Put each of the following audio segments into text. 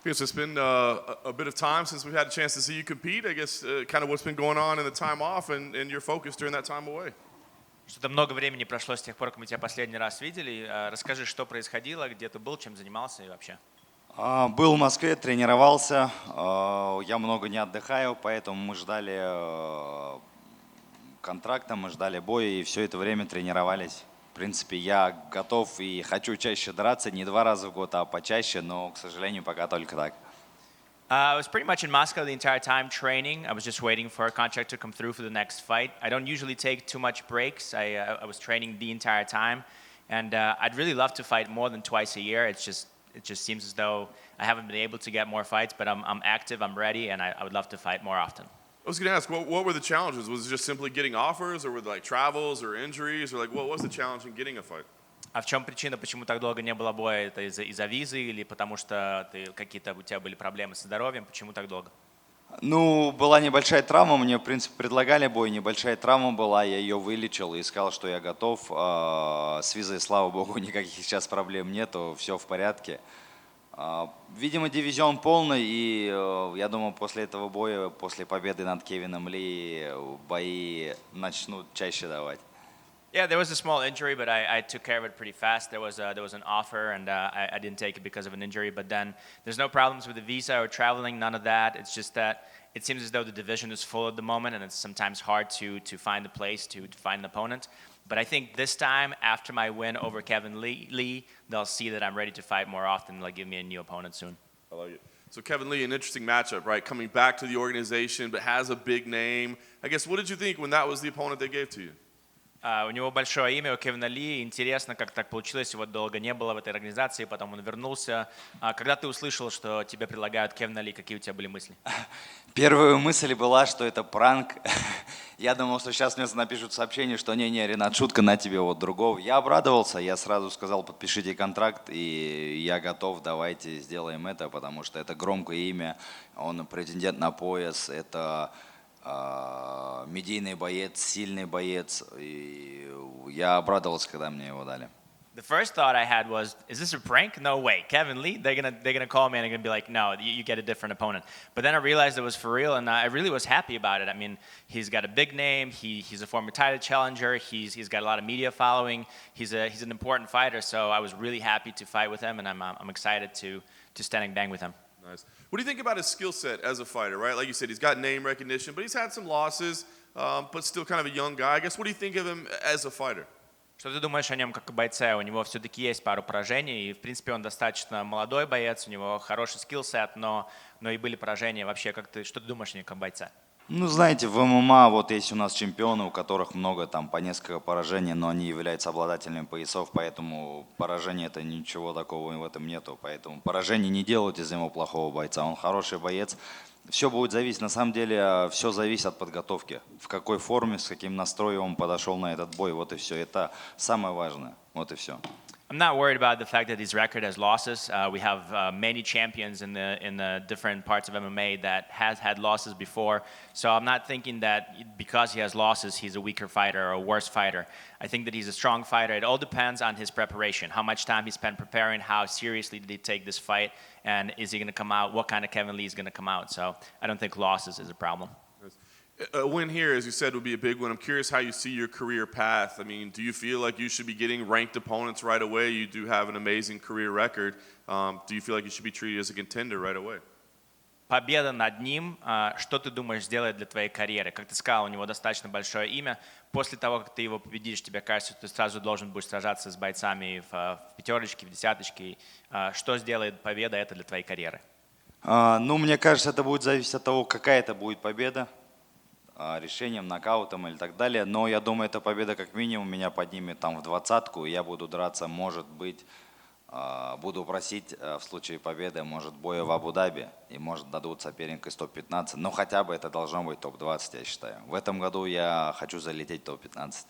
Because it's been a bit of time since we've had a chance to see you compete. I guess kind of what's been going on in the time off and your focus during that time away. Что-то много времени прошло с тех пор, как мы тебя последний раз видели. Расскажи, что происходило, где ты был, чем занимался и вообще. Был в Москве, тренировался. Я много не отдыхаю, поэтому мы ждали контракта, мы ждали боя и все это время тренировались. В принципе, я готов и хочу чаще драться, не 2 раза в год, а почаще, но, к сожалению, пока только так. I was pretty much in Moscow the entire time training. I was just waiting for a contract to come through for the next fight. I don't usually take too much breaks. I was training the entire time, and I'd really love to fight more than twice a year. It just seems as though I haven't been able to get more fights, but I'm active, I'm ready, and I would love to fight more often. I was going to ask, what were the challenges? Was it just simply getting offers, or were there like travels or injuries, or like what was the challenge in getting a fight? А в чем причина, почему так долго не было боя? Это из-за визы или потому что какие-то у тебя были проблемы со здоровьем? Почему так долго? Ну, была небольшая травма, мне, в принципе, предлагали бой, небольшая травма была, я ее вылечил и сказал, что я готов. С визой, слава богу, никаких сейчас проблем нету, все в порядке. Видимо, дивизион полный, и я думаю, после этого боя, после победы над Кевином Ли, бои начнут чаще давать. Yeah, there was a small injury, but I took care of it pretty fast. There was an offer, and I didn't take it because of an injury. But then there's no problems with the visa or traveling, none of that. It's just that it seems as though the division is full at the moment, and it's sometimes hard to find a place to find an opponent. But I think this time, after my win over Kevin Lee, they'll see that I'm ready to fight more often. They'll give me a new opponent soon. I like it. So Kevin Lee, an interesting matchup, right? Coming back to the organization, but has a big name. I guess, what did you think when that was the opponent they gave to you? У него большое имя, у Кевина Ли. Интересно, как так получилось. Его долго не было в этой организации, потом он вернулся. Когда ты услышал, что тебе предлагают Кевина Ли, какие у тебя были мысли? Первая мысль была, что это пранк. Я думал, что сейчас мне напишут сообщение, что не, Ринат, шутка, на тебе вот другого. Я обрадовался, я сразу сказал, подпишите контракт, и я готов, давайте сделаем это, потому что это громкое имя, он претендент на пояс, это медийный боец, сильный боец, и я обрадовался, когда мне его дали. The first thought I had was, is this a prank? No way. Kevin Lee, they're gonna call me and they're gonna be like, no, you get a different opponent. But then I realized it was for real, and I really was happy about it. I mean, he's got a big name. He's a former title challenger. He's got a lot of media following. He's an important fighter. So I was really happy to fight with him, and I'm excited to stand and bang with him. Nice. What do you think about his skill set as a fighter, right? Like you said, he's got name recognition, but he's had some losses, but still kind of a young guy. I guess, what do you think of him as a fighter? Что ты думаешь о нем как о бойце? У него все-таки есть пару поражений, и, в принципе, он достаточно молодой боец, у него хороший скиллсет, но и были поражения. Вообще, что ты думаешь о нем как о бойце? Ну, знаете, в ММА вот есть у нас чемпионы, у которых много там по несколько поражений, но они являются обладателями поясов, поэтому поражение это ничего такого в этом нету. Поэтому поражение не делают из него плохого бойца, он хороший боец. Все будет зависеть, на самом деле, все зависит от подготовки. В какой форме, с каким настроем он подошел на этот бой, вот и все. Это самое важное, вот и все. I'm not worried about the fact that his record has losses. We have many champions in the different parts of MMA that has had losses before. So I'm not thinking that because he has losses, he's a weaker fighter or a worse fighter. I think that he's a strong fighter. It all depends on his preparation, how much time he spent preparing, how seriously did he take this fight, and is he going to come out, what kind of Kevin Lee is going to come out. So I don't think losses is a problem. A win here, as you said, would be a big one. I'm curious how you see your career path. I mean, do you feel like you should be getting ranked opponents right away? You do have an amazing career record. Do you feel like you should be treated as a contender right away? Победа над ним, что ты думаешь сделает для твоей карьеры? Как ты сказал, у него достаточно большое имя. После того, как ты его победишь, тебе кажется, что ты сразу должен будешь сражаться с бойцами в пятерочке, в десяточке. Что сделает победа это для твоей карьеры? Ну, мне кажется, это будет зависеть от того, какая это будет победа. Решением, нокаутом или так далее. Но я думаю, эта победа как минимум меня поднимет там в 20-ку, и я буду драться, может быть, буду просить в случае победы, может, боя в Абу-Даби, и может дадут соперника из топ-15, но хотя бы это должно быть топ-20, я считаю. В этом году я хочу залететь в топ-15.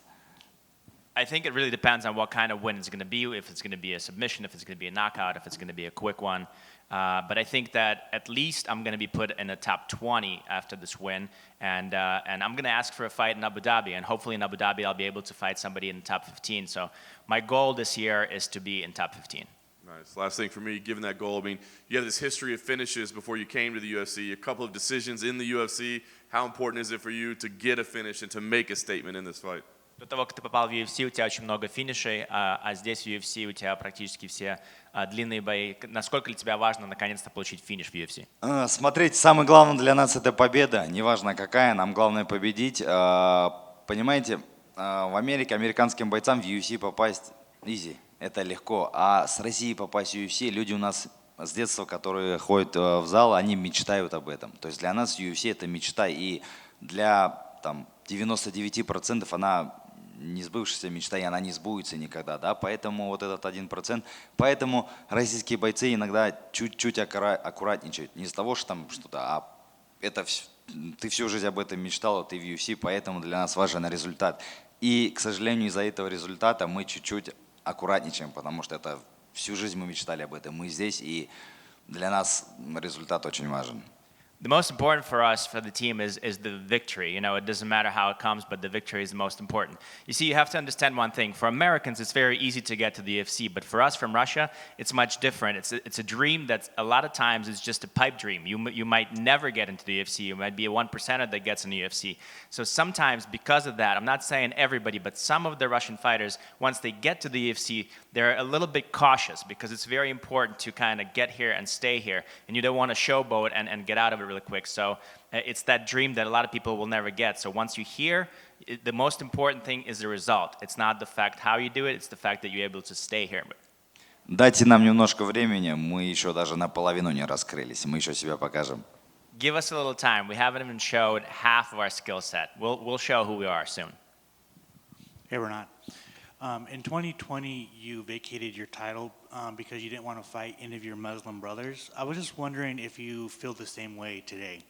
I think it really depends on what kind of win it's going to be, if it's going to be a submission, if it's going to be a knockout, if it's going to be a quick one. But I think that at least I'm going to be put in the top 20 after this win, and I'm going to ask for a fight in Abu Dhabi, and hopefully in Abu Dhabi I'll be able to fight somebody in the top 15. So my goal this year is to be in top 15. Nice. Last thing for me, given that goal, I mean, you have this history of finishes before you came to the UFC, a couple of decisions in the UFC. How important is it for you to get a finish and to make a statement in this fight? До того, как ты попал в UFC, у тебя очень много финишей, а здесь в UFC у тебя практически все длинные бои. Насколько для тебя важно наконец-то получить финиш в UFC? Смотрите, самое главное для нас это победа, неважно какая, нам главное победить. Понимаете, в Америке американским бойцам в UFC попасть easy, это легко, а с России попасть в UFC люди у нас с детства, которые ходят в зал, они мечтают об этом. То есть для нас UFC это мечта, и для там 99% она не сбывшаяся мечта, и она не сбудется никогда, да, поэтому вот этот 1%, поэтому российские бойцы иногда чуть-чуть аккуратничают, не из-за того, что там что-то, а это ты всю жизнь об этом мечтал, ты в UFC, поэтому для нас важен результат. И, к сожалению, из-за этого результата мы чуть-чуть аккуратничаем, потому что это всю жизнь мы мечтали об этом, мы здесь, и для нас результат очень важен. The most important for us, for the team, is the victory. You know, it doesn't matter how it comes, but the victory is the most important. You see, you have to understand one thing. For Americans, it's very easy to get to the UFC, but for us from Russia, it's much different. It's a dream that a lot of times is just a pipe dream. You might never get into the UFC. You might be a 1%er that gets in the UFC. So sometimes, because of that, I'm not saying everybody, but some of the Russian fighters, once they get to the UFC, they're a little bit cautious because it's very important to kind of get here and stay here, and you don't want to showboat and get out of it really quick. So it's that dream that a lot of people will never get. So once you're here, the most important thing is the result. It's not the fact how you do it, it's the fact that you're able to stay here. Дайте нам немножко времени, мы еще даже наполовину не раскрылись, мы еще себя покажем. Give us a little time. We haven't even showed half of our skill set. We'll show who we are soon. Hey, Rinat. In 2020, you vacated your title because you didn't want to fight any of your Muslim brothers. I was just wondering if you feel the same way today.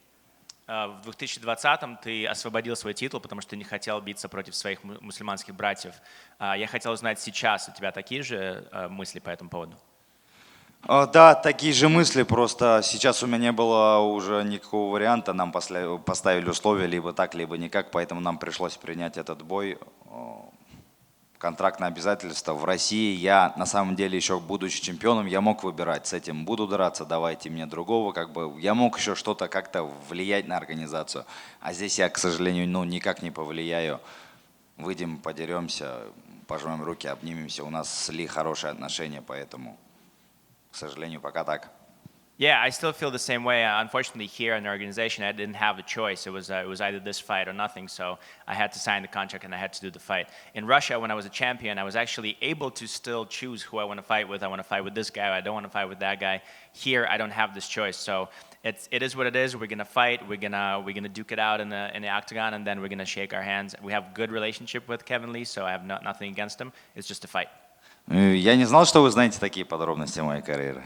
В 2020-м ты освободил свой титул, потому что не хотел биться против своих мусульманских братьев. Я хотел узнать сейчас, у тебя такие же мысли по этому поводу? Да, такие же мысли, просто сейчас у меня не было уже никакого варианта, нам поставили условия либо так, либо никак, поэтому нам пришлось принять этот бой. Контрактное обязательство. В России я, на самом деле, еще будучи чемпионом, я мог выбирать, с этим буду драться, давайте мне другого, как бы я мог еще что-то как-то влиять на организацию. А здесь я, к сожалению, никак не повлияю. Выйдем, подеремся, пожмем руки, обнимемся. У нас с Ли хорошие отношения, поэтому, к сожалению, пока так. Yeah, I still feel the same way. Unfortunately, here in the organization, I didn't have a choice. It was either this fight or nothing, so I had to sign the contract and I had to do the fight. In Russia, when I was a champion, I was actually able to still choose who I want to fight with. I want to fight with this guy. I don't want to fight with that guy. Here, I don't have this choice, so it is what it is. We're gonna fight. We're gonna duke it out in the octagon, and then we're gonna shake our hands. We have a good relationship with Kevin Lee, so I have nothing against him. It's just a fight. Я не знал, что вы знаете такие подробности моей карьеры.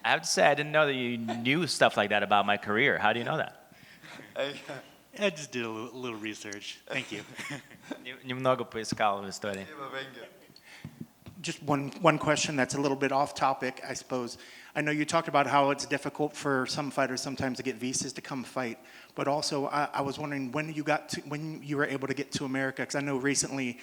I have to say, I didn't know that you knew stuff like that about my career. How do you know that? I just did a little research. Thank you. Немного поискал в истории. Just one question that's a little bit off topic, I suppose. I know you talked about how it's difficult for some fighters sometimes to get visas to come fight, but also I was wondering when you were able to get to America, because I know recently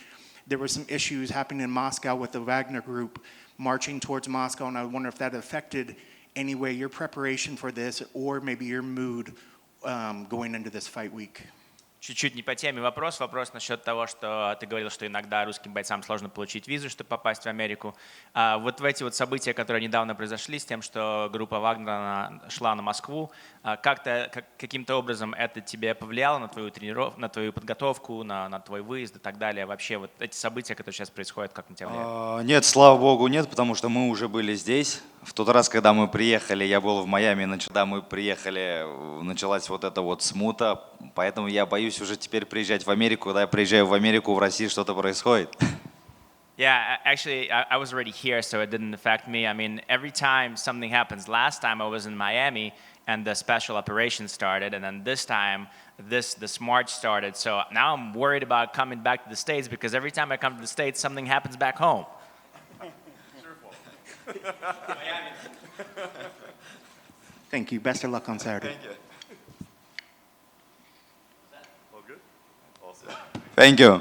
there were some issues happening in Moscow with the Wagner group marching towards Moscow, and I wonder if that affected any way your preparation for this or maybe your mood going into this fight week. Чуть-чуть не по теме вопрос. Вопрос насчет того, что ты говорил, что иногда русским бойцам сложно получить визу, чтобы попасть в Америку. Вот в эти вот события, которые недавно произошли, с тем, что группа Вагнера шла на Москву, каким-то образом это тебе повлияло на твою тренировку, на твою подготовку, на твой выезд и так далее? Вообще вот эти события, которые сейчас происходят, как на тебя влияют? Нет, слава богу, нет, потому что мы уже были здесь. В тот раз, когда мы приехали, я был в Майами, когда мы приехали, началась вот эта вот смута, поэтому я боюсь уже теперь приезжать в Америку. Когда я приезжаю в Америку, в России что-то происходит. Yeah, actually, I was already here, so it didn't affect me. I mean, every time something happens, last time I was in Miami and the special operation started, and then this time, this march started. So now I'm worried about coming back to the States because every time I come to the States, something happens back home. Thank you. Best of luck on Saturday. Thank you. All good? All set. Thank you.